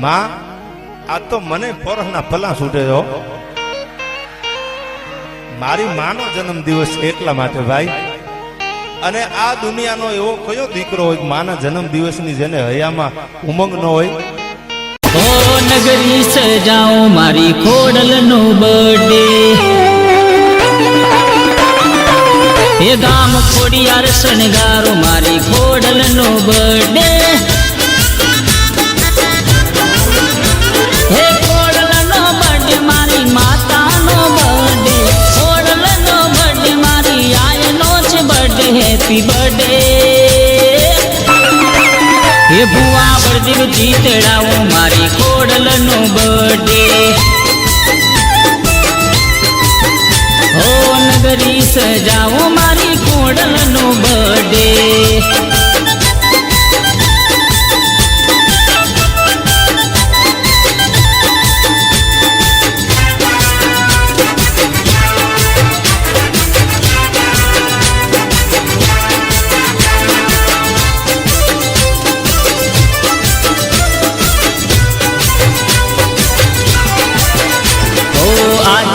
માં આ તો મને પોરના પલા છૂટે છો મારી માનો જન્મ દિવસ એટલા માટે ભાઈ અને આ દુનિયાનો એવો કયો દીકરો હોય માના જન્મ દિવસની જેને હૈયામાં ઉમંગ ન હોય ઓ નગરી સજાઓ મારી ખોડલનો બર્થડે એ ગામ ખોડિયાર શણગારો મારી ખોડલનો બર્થડે હે ખોડલનો બર્થડે મારી માતાનો બર્થડે ખોડલનો બર્થડે મારી આયનો છે બર્થડે હેપી બર્થડે હે ભુવા બળદેવ જીતડાવો મારી ખોડલનો બર્થડે ઓ નગરી સજાવો મારી ખોડલનો બર્થડે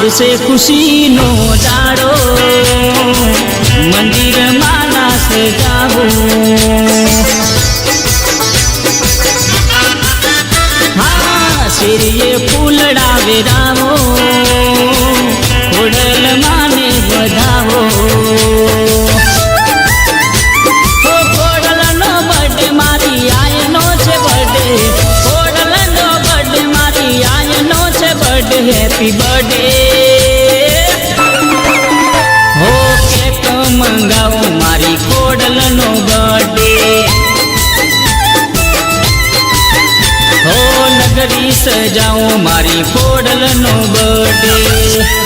से खुशी नो जाड़ो मंदिर माना सजावो हाँ सिरिये फूलड़ा वेरावो खोडल माने बधावो खोडल नो बर्थडे मारी आयनो छे बर्थडे खोडल नो बर्थडे मारी आयनो छे बर्थडे हैप्पी बर्थडे मंगाओ मारी खोडलनो बर्थडे हो नगरी सजाओ मारी खोडलनो बर्थडे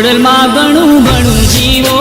ખોડલ માં ઘણું ઘણું જીવો